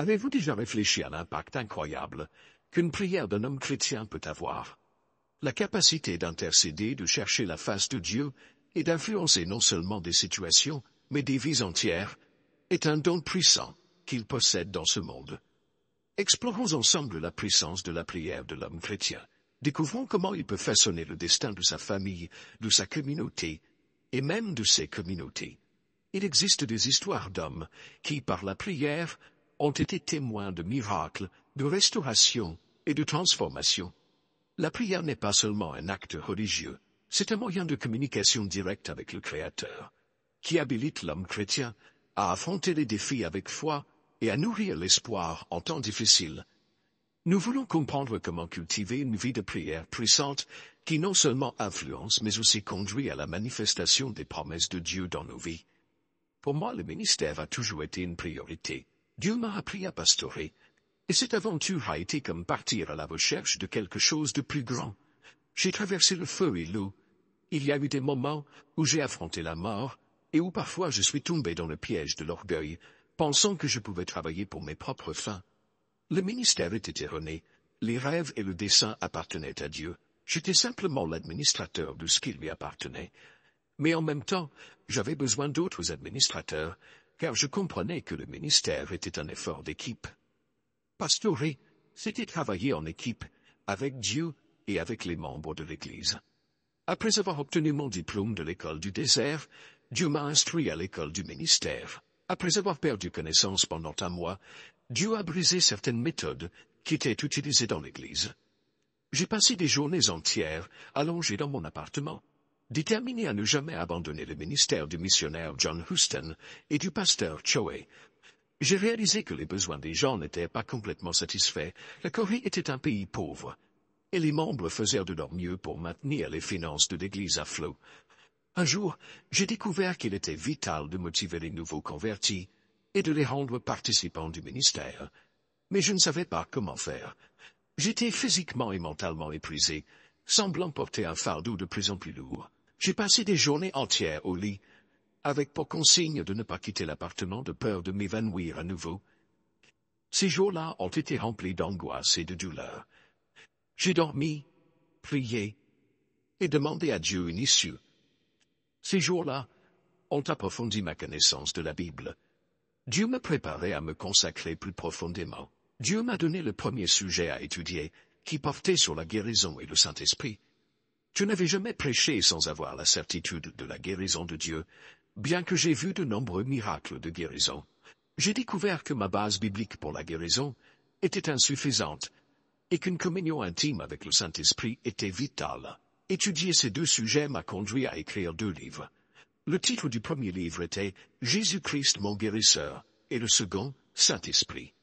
Avez-vous déjà réfléchi à l'impact incroyable qu'une prière d'un homme chrétien peut avoir? La capacité d'intercéder, de chercher la face de Dieu et d'influencer non seulement des situations, mais des vies entières, est un don puissant qu'il possède dans ce monde. Explorons ensemble la puissance de la prière de l'homme chrétien. Découvrons comment il peut façonner le destin de sa famille, de sa communauté, et même de ses communautés. Il existe des histoires d'hommes qui, par la prière, ont été témoins de miracles, de restauration et de transformation. La prière n'est pas seulement un acte religieux, c'est un moyen de communication directe avec le Créateur, qui habilite l'homme chrétien à affronter les défis avec foi et à nourrir l'espoir en temps difficiles. Nous voulons comprendre comment cultiver une vie de prière puissante qui non seulement influence mais aussi conduit à la manifestation des promesses de Dieu dans nos vies. Pour moi, le ministère a toujours été une priorité. Dieu m'a appris à pastorer, et cette aventure a été comme partir à la recherche de quelque chose de plus grand. J'ai traversé le feu et l'eau. Il y a eu des moments où j'ai affronté la mort, et où parfois je suis tombé dans le piège de l'orgueil, pensant que je pouvais travailler pour mes propres fins. Le ministère était erroné, les rêves et le dessein appartenaient à Dieu. J'étais simplement l'administrateur de ce qui lui appartenait. Mais en même temps, j'avais besoin d'autres administrateurs, car je comprenais que le ministère était un effort d'équipe. Pastorer, c'était travailler en équipe, avec Dieu et avec les membres de l'Église. Après avoir obtenu mon diplôme de l'école du désert, Dieu m'a instruit à l'école du ministère. Après avoir perdu connaissance pendant un mois, Dieu a brisé certaines méthodes qui étaient utilisées dans l'Église. J'ai passé des journées entières allongé dans mon appartement, déterminé à ne jamais abandonner le ministère du missionnaire John Houston et du pasteur Choe. J'ai réalisé que les besoins des gens n'étaient pas complètement satisfaits. La Corée était un pays pauvre, et les membres faisaient de leur mieux pour maintenir les finances de l'Église à flot. Un jour, j'ai découvert qu'il était vital de motiver les nouveaux convertis et de les rendre participants du ministère. Mais je ne savais pas comment faire. J'étais physiquement et mentalement épuisé, semblant porter un fardeau de plus en plus lourd. J'ai passé des journées entières au lit, avec pour consigne de ne pas quitter l'appartement de peur de m'évanouir à nouveau. Ces jours-là ont été remplis d'angoisse et de douleur. J'ai dormi, prié, et demandé à Dieu une issue. Ces jours-là ont approfondi ma connaissance de la Bible. Dieu m'a préparé à me consacrer plus profondément. Dieu m'a donné le premier sujet à étudier, qui portait sur la guérison et le Saint-Esprit. Je n'avais jamais prêché sans avoir la certitude de la guérison de Dieu, bien que j'ai vu de nombreux miracles de guérison. J'ai découvert que ma base biblique pour la guérison était insuffisante, et qu'une communion intime avec le Saint-Esprit était vitale. Étudier ces deux sujets m'a conduit à écrire 2 livres. Le titre du premier livre était « Jésus-Christ mon guérisseur » et le second « Saint-Esprit ».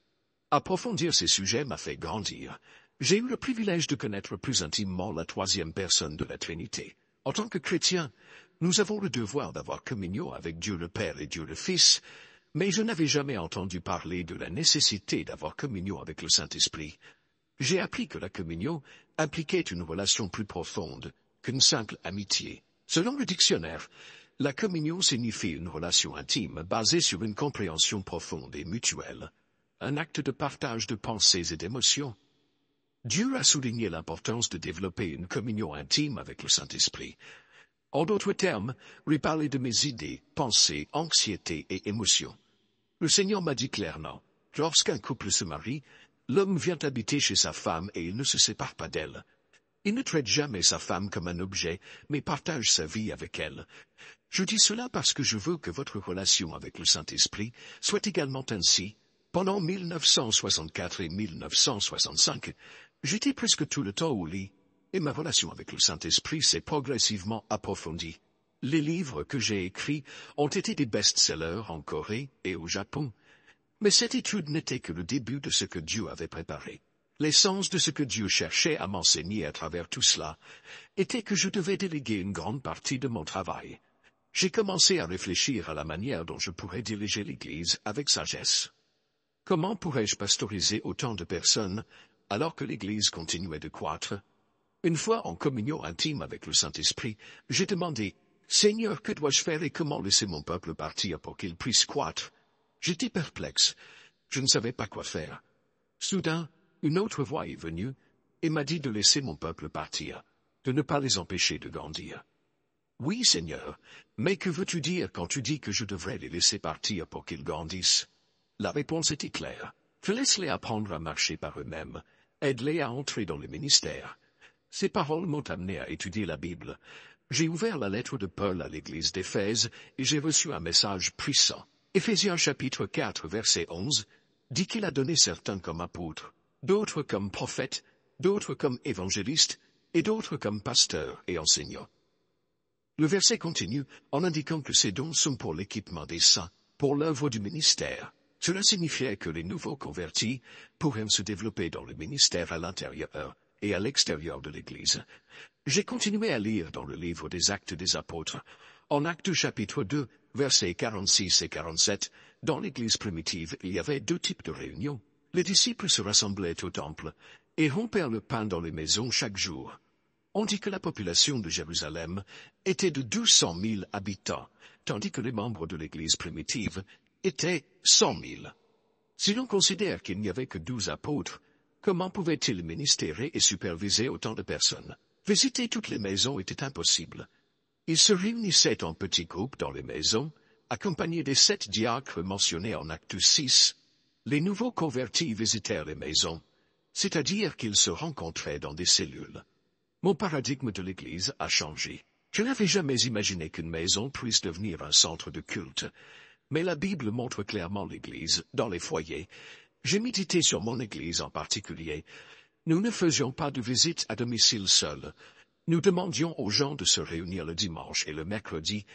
Approfondir ces sujets m'a fait grandir. J'ai eu le privilège de connaître plus intimement la 3e personne de la Trinité. En tant que chrétiens, nous avons le devoir d'avoir communion avec Dieu le Père et Dieu le Fils, mais je n'avais jamais entendu parler de la nécessité d'avoir communion avec le Saint-Esprit. J'ai appris que la communion impliquait une relation plus profonde qu'une simple amitié. Selon le dictionnaire, la communion signifie une relation intime basée sur une compréhension profonde et mutuelle, un acte de partage de pensées et d'émotions. Dieu a souligné l'importance de développer une communion intime avec le Saint-Esprit. En d'autres termes, lui parler de mes idées, pensées, anxiétés et émotions. Le Seigneur m'a dit clairement, lorsqu'un couple se marie, l'homme vient habiter chez sa femme et il ne se sépare pas d'elle. Il ne traite jamais sa femme comme un objet, mais partage sa vie avec elle. Je dis cela parce que je veux que votre relation avec le Saint-Esprit soit également ainsi. Pendant 1964 et 1965, j'étais presque tout le temps au lit, et ma relation avec le Saint-Esprit s'est progressivement approfondie. Les livres que j'ai écrits ont été des best-sellers en Corée et au Japon. Mais cette étude n'était que le début de ce que Dieu avait préparé. L'essence de ce que Dieu cherchait à m'enseigner à travers tout cela était que je devais déléguer une grande partie de mon travail. J'ai commencé à réfléchir à la manière dont je pourrais diriger l'Église avec sagesse. Comment pourrais-je pastoriser autant de personnes alors que l'Église continuait de croître? Une fois en communion intime avec le Saint-Esprit, j'ai demandé « Seigneur, que dois-je faire et comment laisser mon peuple partir pour qu'il puisse croître ?» J'étais perplexe. Je ne savais pas quoi faire. Soudain, une autre voix est venue, et m'a dit de laisser mon peuple partir, de ne pas les empêcher de grandir. Oui, Seigneur, mais que veux-tu dire quand tu dis que je devrais les laisser partir pour qu'ils grandissent? La réponse était claire. Je laisse-les apprendre à marcher par eux-mêmes, aide-les à entrer dans le ministère. Ces paroles m'ont amené à étudier la Bible. J'ai ouvert la lettre de Paul à l'église d'Éphèse et j'ai reçu un message puissant. Éphésiens chapitre 4 verset 11 dit qu'il a donné certains comme apôtres, d'autres comme prophètes, d'autres comme évangélistes et d'autres comme pasteurs et enseignants. Le verset continue en indiquant que ces dons sont pour l'équipement des saints, pour l'œuvre du ministère. Cela signifiait que les nouveaux convertis pourraient se développer dans le ministère à l'intérieur et à l'extérieur de l'Église. J'ai continué à lire dans le livre des Actes des Apôtres. En Actes chapitre 2, versets 46 et 47, dans l'Église primitive, il y avait deux types de réunions. Les disciples se rassemblaient au temple et rompèrent le pain dans les maisons chaque jour. On dit que la population de Jérusalem était de 200 000 habitants, tandis que les membres de l'Église primitive étaient 100 000. Si l'on considère qu'il n'y avait que 12 apôtres, comment pouvaient-ils ministérer et superviser autant de personnes? Visiter toutes les maisons était impossible. Ils se réunissaient en petits groupes dans les maisons, accompagnés des 7 diacres mentionnés en Acte 6. Les nouveaux convertis visitèrent les maisons, c'est-à-dire qu'ils se rencontraient dans des cellules. Mon paradigme de l'Église a changé. Je n'avais jamais imaginé qu'une maison puisse devenir un centre de culte. Mais la Bible montre clairement l'Église dans les foyers. J'ai médité sur mon Église en particulier. Nous ne faisions pas de visite à domicile seul. Nous demandions aux gens de se réunir le dimanche et le mercredi.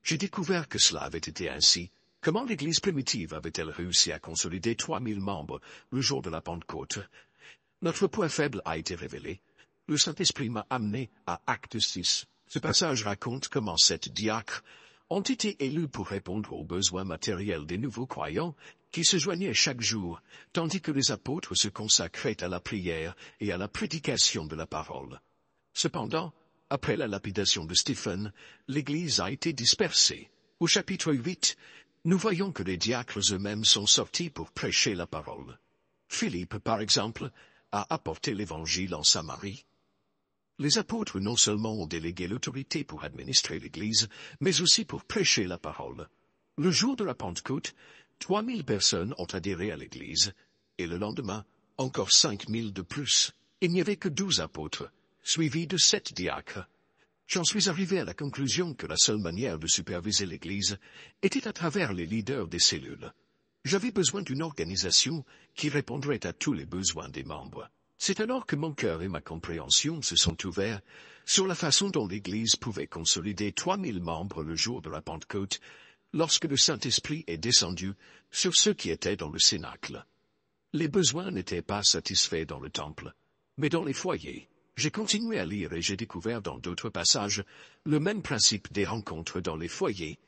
J'ai découvert que cela avait été ainsi. Comment l'Église primitive avait-elle réussi à consolider 3000 membres le jour de la Pentecôte? Notre point faible a été révélé. Le Saint-Esprit m'a amené à Acte 6. Ce passage raconte comment 7 diacres ont été élus pour répondre aux besoins matériels des nouveaux croyants qui se joignaient chaque jour, tandis que les apôtres se consacraient à la prière et à la prédication de la parole. Cependant, après la lapidation de Stephen, l'Église a été dispersée. Au chapitre 8, nous voyons que les diacres eux-mêmes sont sortis pour prêcher la parole. Philippe, par exemple, a apporté l'Évangile en Samarie. Les apôtres non seulement ont délégué l'autorité pour administrer l'Église, mais aussi pour prêcher la parole. Le jour de la Pentecôte, 3000 personnes ont adhéré à l'Église, et le lendemain, encore 5000 de plus. Il n'y avait que 12 apôtres, suivis de 7 diacres. J'en suis arrivé à la conclusion que la seule manière de superviser l'Église était à travers les leaders des cellules. J'avais besoin d'une organisation qui répondrait à tous les besoins des membres. C'est alors que mon cœur et ma compréhension se sont ouverts sur la façon dont l'Église pouvait consolider 3000 membres le jour de la Pentecôte, lorsque le Saint-Esprit est descendu sur ceux qui étaient dans le cénacle. Les besoins n'étaient pas satisfaits dans le temple, mais dans les foyers. J'ai continué à lire et j'ai découvert dans d'autres passages le même principe des rencontres dans les foyers,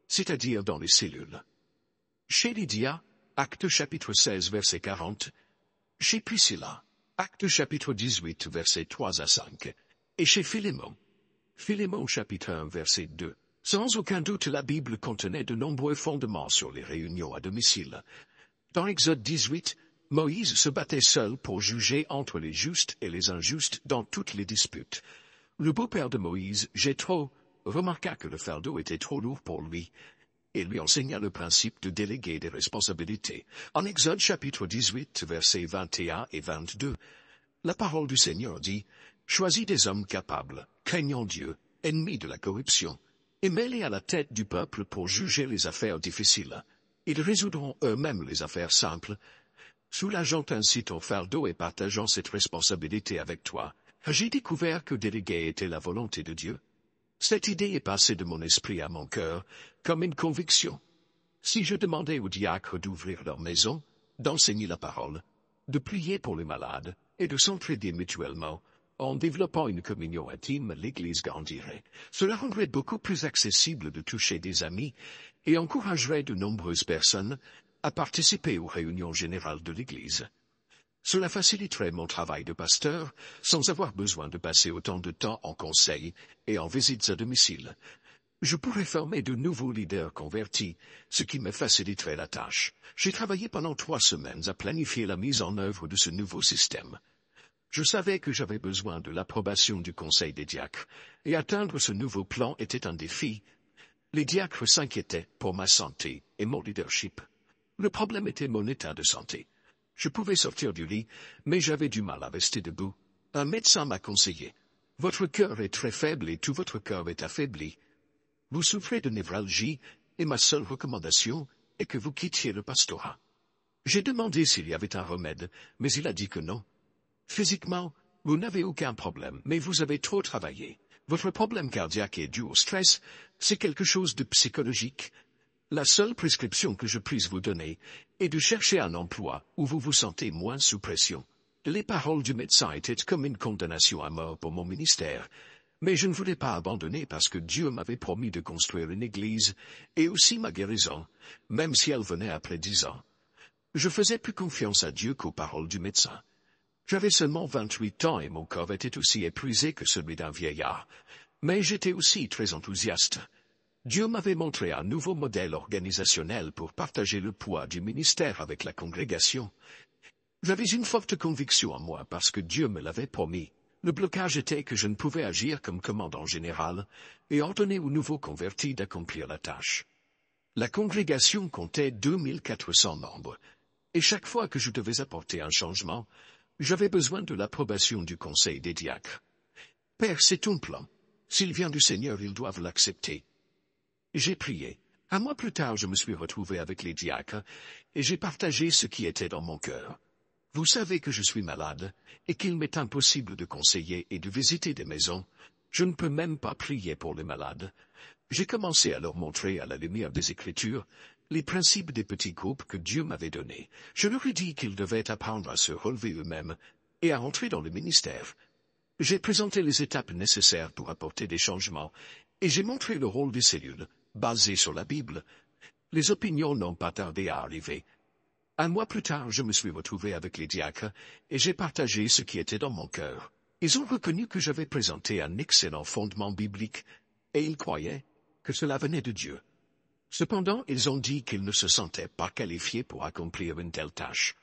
c'est-à-dire dans les cellules. Chez Lydia, Acte chapitre 16 verset 40, chez Priscilla, Acte chapitre 18 versets 3 à 5, et chez Philémon. Philémon chapitre 1 verset 2. Sans aucun doute la Bible contenait de nombreux fondements sur les réunions à domicile. Dans Exode 18, Moïse se battait seul pour juger entre les justes et les injustes dans toutes les disputes. Le beau-père de Moïse, Jéthro, remarqua que le fardeau était trop lourd pour lui, et lui enseigna le principe de déléguer des responsabilités. En Exode chapitre 18, versets 21 et 22, la parole du Seigneur dit « Choisis des hommes capables, craignant Dieu, ennemis de la corruption, et mets-les à la tête du peuple pour juger les affaires difficiles. Ils résoudront eux-mêmes les affaires simples, soulageant ainsi ton fardeau et partageant cette responsabilité avec toi. » J'ai découvert que déléguer était la volonté de Dieu. Cette idée est passée de mon esprit à mon cœur comme une conviction. Si je demandais aux diacres d'ouvrir leur maison, d'enseigner la parole, de prier pour les malades et de s'entraider mutuellement, en développant une communion intime, l'Église grandirait. Cela rendrait beaucoup plus accessible de toucher des amis et encouragerait de nombreuses personnes à participer aux réunions générales de l'Église. Cela faciliterait mon travail de pasteur sans avoir besoin de passer autant de temps en conseil et en visites à domicile. Je pourrais former de nouveaux leaders convertis, ce qui me faciliterait la tâche. J'ai travaillé pendant 3 semaines à planifier la mise en œuvre de ce nouveau système. Je savais que j'avais besoin de l'approbation du Conseil des diacres, et atteindre ce nouveau plan était un défi. Les diacres s'inquiétaient pour ma santé et mon leadership. Le problème était mon état de santé. Je pouvais sortir du lit, mais j'avais du mal à rester debout. Un médecin m'a conseillé. Votre cœur est très faible et tout votre corps est affaibli. Vous souffrez de névralgie, et ma seule recommandation est que vous quittiez le pastorat. J'ai demandé s'il y avait un remède, mais il a dit que non. Physiquement, vous n'avez aucun problème, mais vous avez trop travaillé. Votre problème cardiaque est dû au stress, c'est quelque chose de psychologique. La seule prescription que je puisse vous donner est de chercher un emploi où vous vous sentez moins sous pression. Les paroles du médecin étaient comme une condamnation à mort pour mon ministère, mais je ne voulais pas abandonner parce que Dieu m'avait promis de construire une église, et aussi ma guérison, même si elle venait après 10 ans. Je faisais plus confiance à Dieu qu'aux paroles du médecin. J'avais seulement 28 ans et mon corps était aussi épuisé que celui d'un vieillard, mais j'étais aussi très enthousiaste. Dieu m'avait montré un nouveau modèle organisationnel pour partager le poids du ministère avec la congrégation. J'avais une forte conviction en moi parce que Dieu me l'avait promis. Le blocage était que je ne pouvais agir comme commandant général et ordonner aux nouveaux convertis d'accomplir la tâche. La congrégation comptait 2400 membres, et chaque fois que je devais apporter un changement, j'avais besoin de l'approbation du Conseil des diacres. Père, c'est ton plan. S'il vient du Seigneur, ils doivent l'accepter. J'ai prié. Un mois plus tard, je me suis retrouvé avec les diacres, et j'ai partagé ce qui était dans mon cœur. Vous savez que je suis malade, et qu'il m'est impossible de conseiller et de visiter des maisons. Je ne peux même pas prier pour les malades. J'ai commencé à leur montrer à la lumière des Écritures les principes des petits groupes que Dieu m'avait donnés. Je leur ai dit qu'ils devaient apprendre à se relever eux-mêmes et à entrer dans le ministère. J'ai présenté les étapes nécessaires pour apporter des changements, et j'ai montré le rôle des cellules, basé sur la Bible. Les opinions n'ont pas tardé à arriver. Un mois plus tard, je me suis retrouvé avec les diacres, et j'ai partagé ce qui était dans mon cœur. Ils ont reconnu que j'avais présenté un excellent fondement biblique, et ils croyaient que cela venait de Dieu. Cependant, ils ont dit qu'ils ne se sentaient pas qualifiés pour accomplir une telle tâche.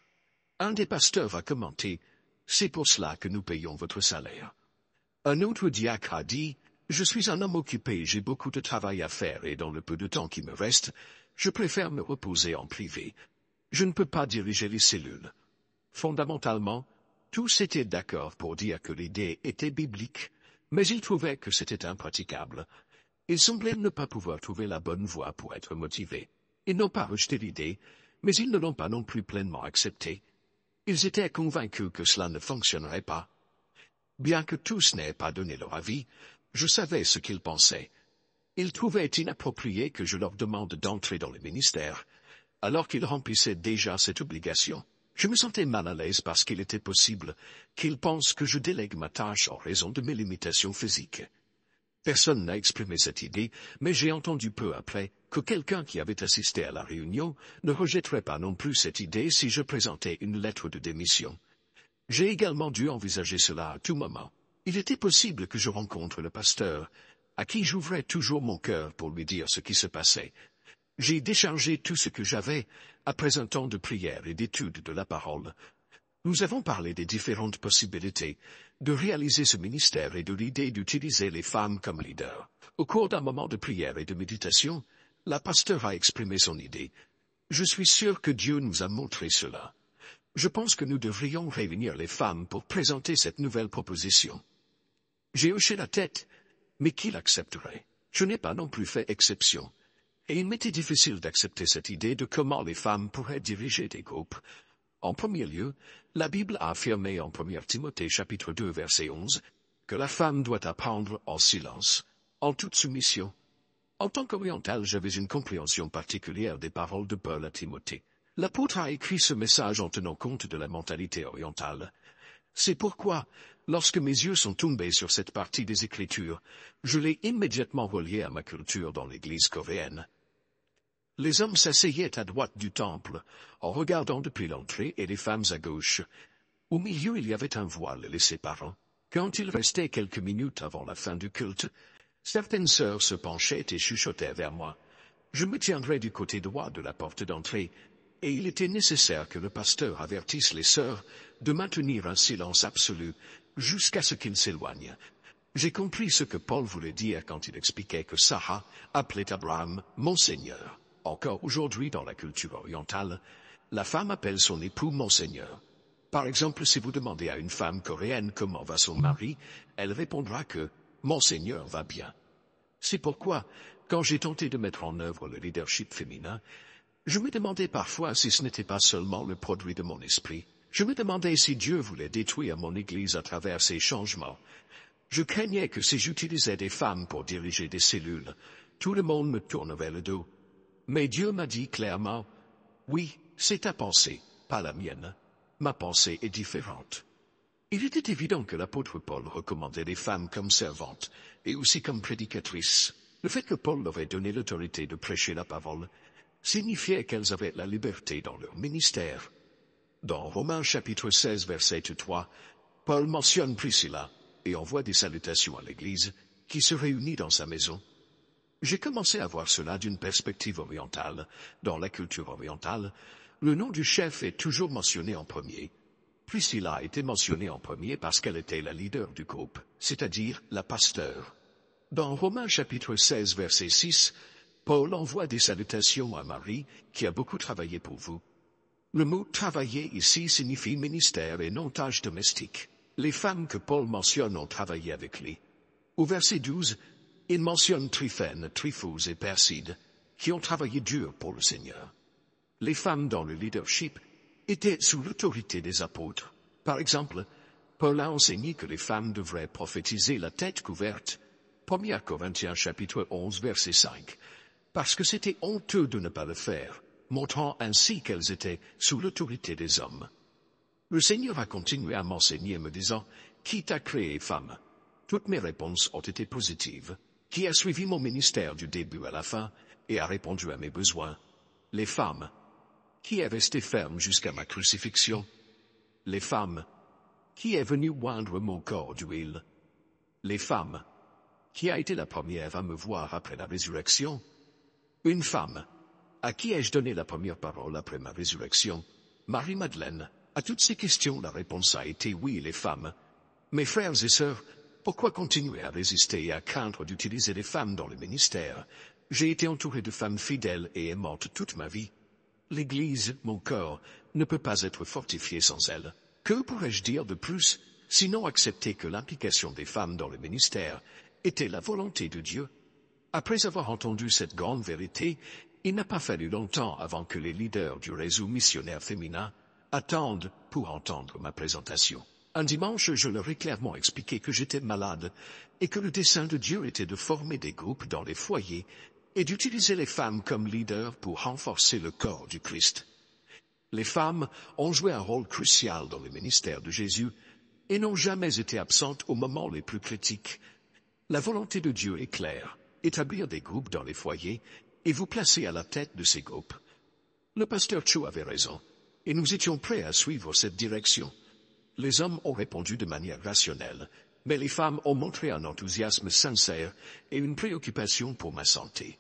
Un des pasteurs a commenté, « C'est pour cela que nous payons votre salaire. » Un autre diacre a dit, « Je suis un homme occupé, j'ai beaucoup de travail à faire et dans le peu de temps qui me reste, je préfère me reposer en privé. Je ne peux pas diriger les cellules. » Fondamentalement, tous étaient d'accord pour dire que l'idée était biblique, mais ils trouvaient que c'était impraticable. Ils semblaient ne pas pouvoir trouver la bonne voie pour être motivés. Ils n'ont pas rejeté l'idée, mais ils ne l'ont pas non plus pleinement acceptée. Ils étaient convaincus que cela ne fonctionnerait pas. Bien que tous n'aient pas donné leur avis, je savais ce qu'ils pensaient. Ils trouvaient inapproprié que je leur demande d'entrer dans le ministère, alors qu'ils remplissaient déjà cette obligation. Je me sentais mal à l'aise parce qu'il était possible qu'ils pensent que je délègue ma tâche en raison de mes limitations physiques. Personne n'a exprimé cette idée, mais j'ai entendu peu après que quelqu'un qui avait assisté à la réunion ne rejetterait pas non plus cette idée si je présentais une lettre de démission. J'ai également dû envisager cela à tout moment. Il était possible que je rencontre le pasteur, à qui j'ouvrais toujours mon cœur pour lui dire ce qui se passait. J'ai déchargé tout ce que j'avais après un temps de prière et d'étude de la parole. Nous avons parlé des différentes possibilités de réaliser ce ministère et de l'idée d'utiliser les femmes comme leaders. Au cours d'un moment de prière et de méditation, la pasteur a exprimé son idée. Je suis sûr que Dieu nous a montré cela. Je pense que nous devrions réunir les femmes pour présenter cette nouvelle proposition. J'ai hoché la tête, mais qui l'accepterait? Je n'ai pas non plus fait exception. Et il m'était difficile d'accepter cette idée de comment les femmes pourraient diriger des groupes. En premier lieu, la Bible a affirmé en 1 Timothée chapitre 2 verset 11 que la femme doit apprendre en silence, en toute soumission. En tant qu'oriental, j'avais une compréhension particulière des paroles de Paul à Timothée. L'apôtre a écrit ce message en tenant compte de la mentalité orientale. C'est pourquoi, lorsque mes yeux sont tombés sur cette partie des Écritures, je l'ai immédiatement reliée à ma culture dans l'Église coréenne. Les hommes s'asseyaient à droite du temple, en regardant depuis l'entrée, et les femmes à gauche. Au milieu, il y avait un voile les séparant. Quand il restait quelques minutes avant la fin du culte, Certaines sœurs se penchaient et chuchotaient vers moi. Je me tiendrais du côté droit de la porte d'entrée, et il était nécessaire que le pasteur avertisse les sœurs de maintenir un silence absolu jusqu'à ce qu'ils s'éloignent. J'ai compris ce que Paul voulait dire quand il expliquait que Sarah appelait Abraham « Monseigneur ». Encore aujourd'hui dans la culture orientale, la femme appelle son époux Monseigneur. Par exemple, si vous demandez à une femme coréenne comment va son mari, elle répondra que « Monseigneur va bien ». C'est pourquoi, quand j'ai tenté de mettre en œuvre le leadership féminin, je me demandais parfois si ce n'était pas seulement le produit de mon esprit. Je me demandais si Dieu voulait détruire mon Église à travers ces changements. Je craignais que si j'utilisais des femmes pour diriger des cellules, tout le monde me tourne vers le dos. Mais Dieu m'a dit clairement, « Oui, c'est ta pensée, pas la mienne. Ma pensée est différente. » Il était évident que l'apôtre Paul recommandait les femmes comme servantes et aussi comme prédicatrices. Le fait que Paul leur ait donné l'autorité de prêcher la parole signifiait qu'elles avaient la liberté dans leur ministère. Dans Romains chapitre 16 verset 3, Paul mentionne Priscilla et envoie des salutations à l'Église qui se réunit dans sa maison. J'ai commencé à voir cela d'une perspective orientale. Dans la culture orientale, le nom du chef est toujours mentionné en premier. Priscilla a été mentionnée en premier parce qu'elle était la leader du groupe, c'est-à-dire la pasteur. Dans Romains chapitre 16 verset 6, Paul envoie des salutations à Marie, qui a beaucoup travaillé pour vous. Le mot « travailler » ici signifie ministère et non tâche domestique. Les femmes que Paul mentionne ont travaillé avec lui. Au verset 12, il mentionne Tryphène, Tryphose et Perside, qui ont travaillé dur pour le Seigneur. Les femmes dans le leadership étaient sous l'autorité des apôtres. Par exemple, Paul a enseigné que les femmes devraient prophétiser la tête couverte. 1 Corinthiens chapitre 11 verset 5. Parce que c'était honteux de ne pas le faire, montrant ainsi qu'elles étaient sous l'autorité des hommes. Le Seigneur a continué à m'enseigner me disant, « Qui t'a créé femme ?» Toutes mes réponses ont été positives. Qui a suivi mon ministère du début à la fin et a répondu à mes besoins? Les femmes. Qui est resté ferme jusqu'à ma crucifixion? Les femmes. Qui est venu oindre mon corps d'huile? Les femmes. Qui a été la première à me voir après la résurrection? Une femme. À qui ai-je donné la première parole après ma résurrection? Marie-Madeleine. À toutes ces questions, la réponse a été oui, les femmes. Mes frères et sœurs, pourquoi continuer à résister et à craindre d'utiliser les femmes dans le ministère? J'ai été entouré de femmes fidèles et aimantes toute ma vie. L'Église, mon corps, ne peut pas être fortifiée sans elle. Que pourrais-je dire de plus, sinon accepter que l'implication des femmes dans le ministère était la volonté de Dieu? Après avoir entendu cette grande vérité, il n'a pas fallu longtemps avant que les leaders du réseau missionnaire féminin attendent pour entendre ma présentation. Un dimanche, je leur ai clairement expliqué que j'étais malade et que le dessein de Dieu était de former des groupes dans les foyers et d'utiliser les femmes comme leaders pour renforcer le corps du Christ. Les femmes ont joué un rôle crucial dans le ministère de Jésus et n'ont jamais été absentes aux moments les plus critiques. La volonté de Dieu est claire. Établir des groupes dans les foyers et vous placer à la tête de ces groupes. Le pasteur Cho avait raison, et nous étions prêts à suivre cette direction. Les hommes ont répondu de manière rationnelle, mais les femmes ont montré un enthousiasme sincère et une préoccupation pour ma santé.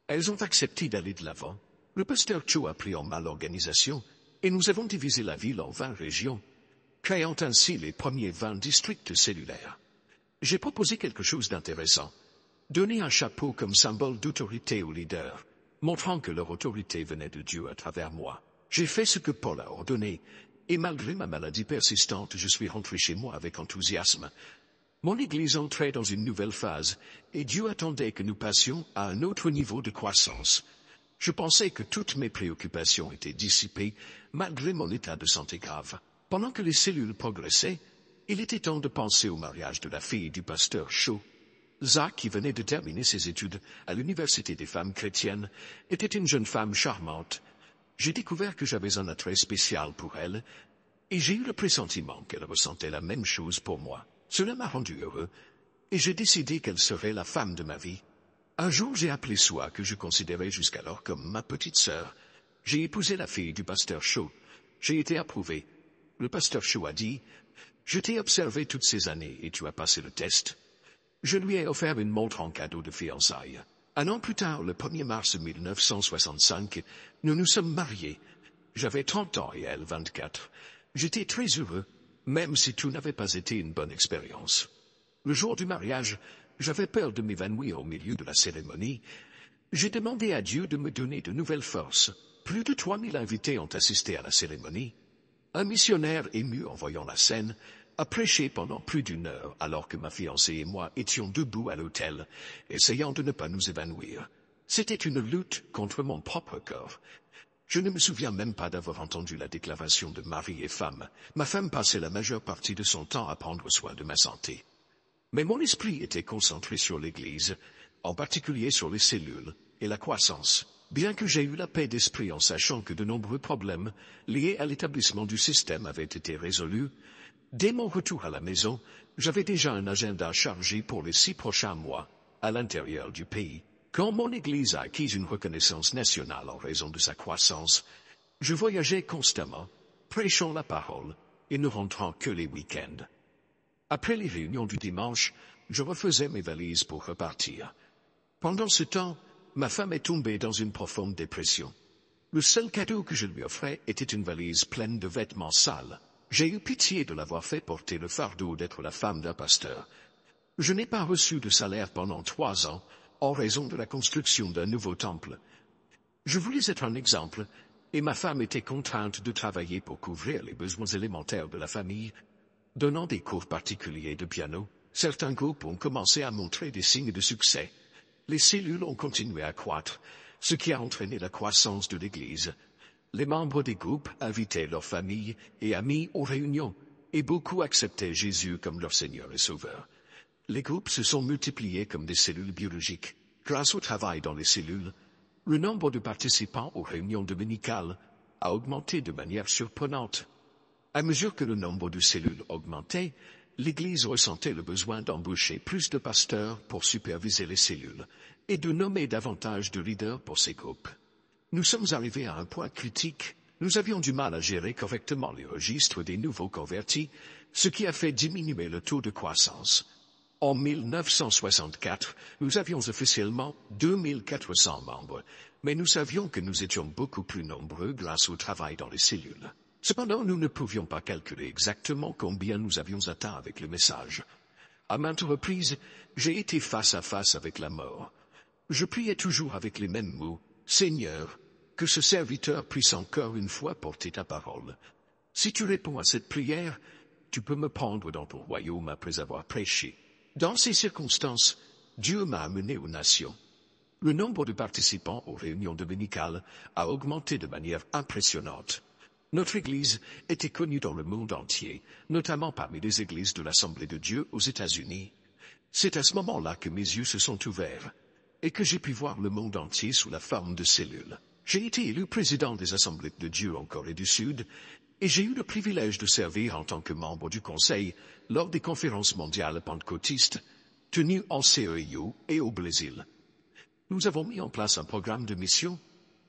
Elles ont accepté d'aller de l'avant. Le pasteur Cho a pris en main l'organisation, et nous avons divisé la ville en 20 régions, créant ainsi les premiers 20 districts cellulaires. J'ai proposé quelque chose d'intéressant. Donner un chapeau comme symbole d'autorité aux leaders, montrant que leur autorité venait de Dieu à travers moi. J'ai fait ce que Paul a ordonné, et malgré ma maladie persistante, je suis rentré chez moi avec enthousiasme. Mon Église entrait dans une nouvelle phase, et Dieu attendait que nous passions à un autre niveau de croissance. Je pensais que toutes mes préoccupations étaient dissipées, malgré mon état de santé grave. Pendant que les cellules progressaient, il était temps de penser au mariage de la fille du pasteur Cho. Zach, qui venait de terminer ses études à l'Université des femmes chrétiennes, était une jeune femme charmante. J'ai découvert que j'avais un attrait spécial pour elle, et j'ai eu le pressentiment qu'elle ressentait la même chose pour moi. Cela m'a rendu heureux, et j'ai décidé qu'elle serait la femme de ma vie. Un jour, j'ai appelé Soi, que je considérais jusqu'alors comme ma petite sœur. J'ai épousé la fille du pasteur Cho. J'ai été approuvé. Le pasteur Cho a dit, « Je t'ai observé toutes ces années et tu as passé le test. » Je lui ai offert une montre en cadeau de fiançailles. Un an plus tard, le 1er mars 1965, nous nous sommes mariés. J'avais 30 ans et elle 24. J'étais très heureux, même si tout n'avait pas été une bonne expérience. Le jour du mariage, j'avais peur de m'évanouir au milieu de la cérémonie. J'ai demandé à Dieu de me donner de nouvelles forces. Plus de 3000 invités ont assisté à la cérémonie. Un missionnaire ému en voyant la scène a prêché pendant plus d'1 heure alors que ma fiancée et moi étions debout à l'autel, essayant de ne pas nous évanouir. C'était une lutte contre mon propre corps. Je ne me souviens même pas d'avoir entendu la déclaration de mari et femme. Ma femme passait la majeure partie de son temps à prendre soin de ma santé. Mais mon esprit était concentré sur l'Église, en particulier sur les cellules et la croissance. Bien que j'aie eu la paix d'esprit en sachant que de nombreux problèmes liés à l'établissement du système avaient été résolus, dès mon retour à la maison, j'avais déjà un agenda chargé pour les 6 prochains mois, à l'intérieur du pays. Quand mon Église a acquis une reconnaissance nationale en raison de sa croissance, je voyageais constamment, prêchant la parole et ne rentrant que les week-ends. Après les réunions du dimanche, je refaisais mes valises pour repartir. Pendant ce temps, ma femme est tombée dans une profonde dépression. Le seul cadeau que je lui offrais était une valise pleine de vêtements sales. J'ai eu pitié de l'avoir fait porter le fardeau d'être la femme d'un pasteur. Je n'ai pas reçu de salaire pendant 3 ans, en raison de la construction d'un nouveau temple. Je voulais être un exemple, et ma femme était contrainte de travailler pour couvrir les besoins élémentaires de la famille. Donnant des cours particuliers de piano, certains groupes ont commencé à montrer des signes de succès. Les cellules ont continué à croître, ce qui a entraîné la croissance de l'Église. Les membres des groupes invitaient leurs familles et amis aux réunions, et beaucoup acceptaient Jésus comme leur Seigneur et Sauveur. Les groupes se sont multipliés comme des cellules biologiques. Grâce au travail dans les cellules, le nombre de participants aux réunions dominicales a augmenté de manière surprenante. À mesure que le nombre de cellules augmentait, l'Église ressentait le besoin d'embaucher plus de pasteurs pour superviser les cellules et de nommer davantage de leaders pour ces groupes. Nous sommes arrivés à un point critique. Nous avions du mal à gérer correctement les registres des nouveaux convertis, ce qui a fait diminuer le taux de croissance. En 1964, nous avions officiellement 2400 membres, mais nous savions que nous étions beaucoup plus nombreux grâce au travail dans les cellules. Cependant, nous ne pouvions pas calculer exactement combien nous avions atteint avec le message. À maintes reprises, j'ai été face à face avec la mort. Je priais toujours avec les mêmes mots. Seigneur, que ce serviteur puisse encore une fois porter ta parole. Si tu réponds à cette prière, tu peux me prendre dans ton royaume après avoir prêché. Dans ces circonstances, Dieu m'a amené aux nations. Le nombre de participants aux réunions dominicales a augmenté de manière impressionnante. Notre Église était connue dans le monde entier, notamment parmi les églises de l'Assemblée de Dieu aux États-Unis. C'est à ce moment-là que mes yeux se sont ouverts et que j'ai pu voir le monde entier sous la forme de cellules. J'ai été élu président des Assemblées de Dieu en Corée du Sud et j'ai eu le privilège de servir en tant que membre du Conseil lors des conférences mondiales pentecôtistes tenues en CEIU et au Brésil. Nous avons mis en place un programme de mission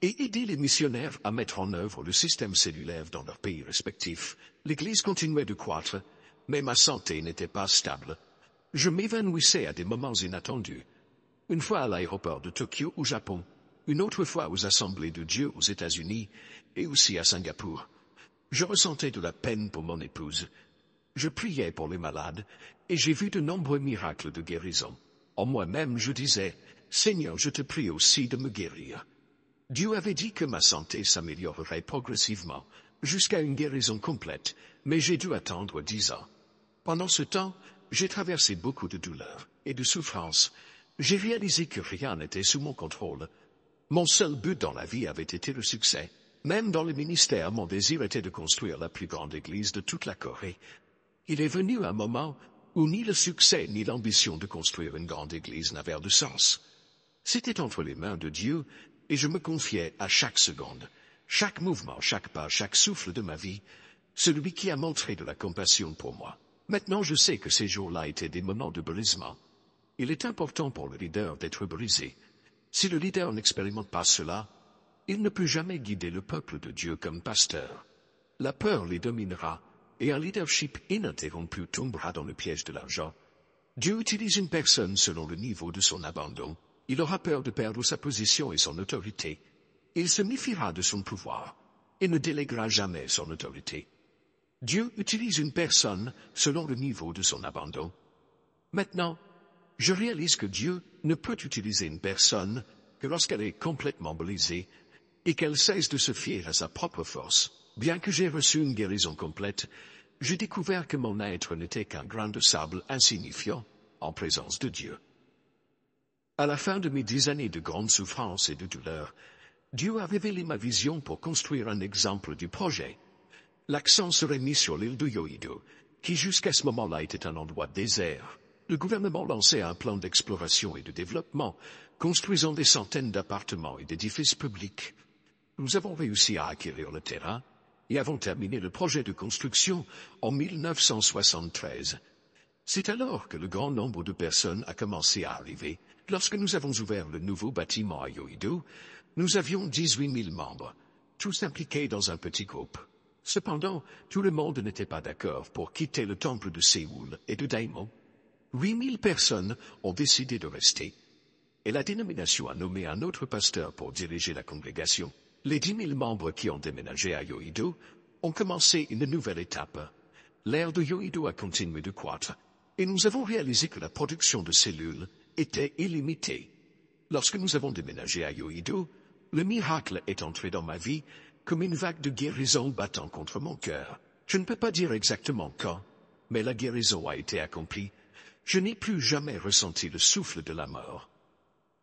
et aidé les missionnaires à mettre en œuvre le système cellulaire dans leurs pays respectifs. L'Église continuait de croître, mais ma santé n'était pas stable. Je m'évanouissais à des moments inattendus. Une fois à l'aéroport de Tokyo au Japon, une autre fois aux Assemblées de Dieu aux États-Unis et aussi à Singapour. Je ressentais de la peine pour mon épouse. Je priais pour les malades et j'ai vu de nombreux miracles de guérison. En moi-même, je disais, Seigneur, je te prie aussi de me guérir. Dieu avait dit que ma santé s'améliorerait progressivement jusqu'à une guérison complète, mais j'ai dû attendre 10 ans. Pendant ce temps, j'ai traversé beaucoup de douleurs et de souffrances. J'ai réalisé que rien n'était sous mon contrôle. Mon seul but dans la vie avait été le succès. Même dans le ministère, mon désir était de construire la plus grande église de toute la Corée. Il est venu un moment où ni le succès ni l'ambition de construire une grande église n'avaient de sens. C'était entre les mains de Dieu et je me confiais à chaque seconde, chaque mouvement, chaque pas, chaque souffle de ma vie, celui qui a montré de la compassion pour moi. Maintenant, je sais que ces jours-là étaient des moments de brisement. Il est important pour le leader d'être brisé. Si le leader n'expérimente pas cela, il ne peut jamais guider le peuple de Dieu comme pasteur. La peur les dominera et un leadership ininterrompu tombera dans le piège de l'argent. Dieu utilise une personne selon le niveau de son abandon. Il aura peur de perdre sa position et son autorité. Il se méfiera de son pouvoir et ne déléguera jamais son autorité. Dieu utilise une personne selon le niveau de son abandon. Maintenant, je réalise que Dieu ne peut utiliser une personne que lorsqu'elle est complètement brisée et qu'elle cesse de se fier à sa propre force. Bien que j'ai reçu une guérison complète, j'ai découvert que mon être n'était qu'un grain de sable insignifiant en présence de Dieu. À la fin de mes 10 années de grande souffrance et de douleur, Dieu a révélé ma vision pour construire un exemple du projet. L'accent serait mis sur l'île de Yoido, qui jusqu'à ce moment-là était un endroit désert. Le gouvernement lançait un plan d'exploration et de développement, construisant des centaines d'appartements et d'édifices publics. Nous avons réussi à acquérir le terrain et avons terminé le projet de construction en 1973. C'est alors que le grand nombre de personnes a commencé à arriver. Lorsque nous avons ouvert le nouveau bâtiment à Yoido, nous avions 18 000 membres, tous impliqués dans un petit groupe. Cependant, tout le monde n'était pas d'accord pour quitter le temple de Séoul et de Daimon. 8 000 personnes ont décidé de rester, et la dénomination a nommé un autre pasteur pour diriger la congrégation. Les 10 000 membres qui ont déménagé à Yoido ont commencé une nouvelle étape. L'aire de Yoido a continué de croître, et nous avons réalisé que la production de cellules était illimitée. Lorsque nous avons déménagé à Yoido, le miracle est entré dans ma vie comme une vague de guérison battant contre mon cœur. Je ne peux pas dire exactement quand, mais la guérison a été accomplie. Je n'ai plus jamais ressenti le souffle de la mort.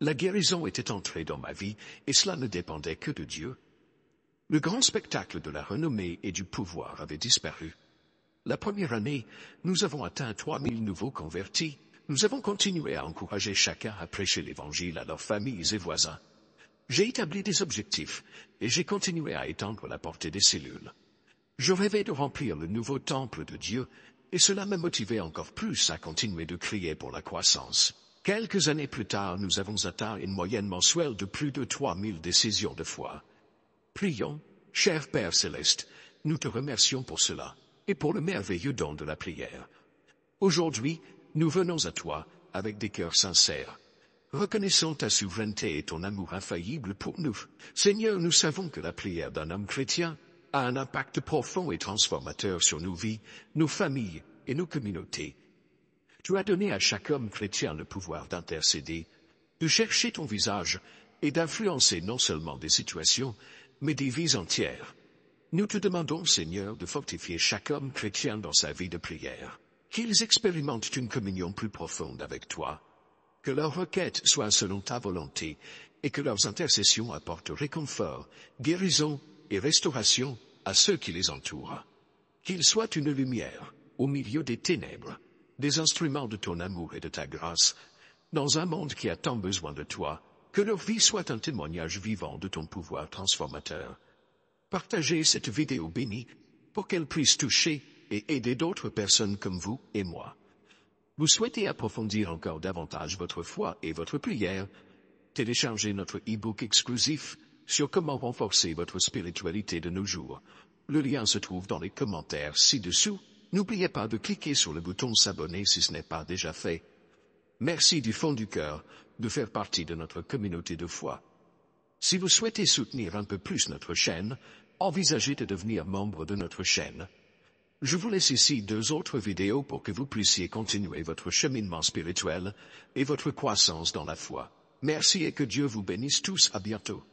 La guérison était entrée dans ma vie, et cela ne dépendait que de Dieu. Le grand spectacle de la renommée et du pouvoir avait disparu. La première année, nous avons atteint 3 000 nouveaux convertis. Nous avons continué à encourager chacun à prêcher l'Évangile à leurs familles et voisins. J'ai établi des objectifs, et j'ai continué à étendre la portée des cellules. Je rêvais de remplir le nouveau temple de Dieu, et cela m'a motivé encore plus à continuer de crier pour la croissance. Quelques années plus tard, nous avons atteint une moyenne mensuelle de plus de 3 000 décisions de foi. Prions, cher Père Céleste, nous te remercions pour cela, et pour le merveilleux don de la prière. Aujourd'hui, nous venons à toi avec des cœurs sincères. Reconnaissons ta souveraineté et ton amour infaillible pour nous. Seigneur, nous savons que la prière d'un homme chrétien a un impact profond et transformateur sur nos vies, nos familles et nos communautés. Tu as donné à chaque homme chrétien le pouvoir d'intercéder, de chercher ton visage et d'influencer non seulement des situations, mais des vies entières. Nous te demandons, Seigneur, de fortifier chaque homme chrétien dans sa vie de prière, qu'ils expérimentent une communion plus profonde avec toi, que leurs requêtes soient selon ta volonté et que leurs intercessions apportent réconfort, guérison et restauration à ceux qui les entourent. Qu'ils soient une lumière au milieu des ténèbres, des instruments de ton amour et de ta grâce, dans un monde qui a tant besoin de toi, que leur vie soit un témoignage vivant de ton pouvoir transformateur. Partagez cette vidéo bénie pour qu'elle puisse toucher et aider d'autres personnes comme vous et moi. Vous souhaitez approfondir encore davantage votre foi et votre prière? Téléchargez notre e-book exclusif sur comment renforcer votre spiritualité de nos jours. Le lien se trouve dans les commentaires ci-dessous. N'oubliez pas de cliquer sur le bouton s'abonner si ce n'est pas déjà fait. Merci du fond du cœur de faire partie de notre communauté de foi. Si vous souhaitez soutenir un peu plus notre chaîne, envisagez de devenir membre de notre chaîne. Je vous laisse ici 2 autres vidéos pour que vous puissiez continuer votre cheminement spirituel et votre croissance dans la foi. Merci et que Dieu vous bénisse tous. À bientôt.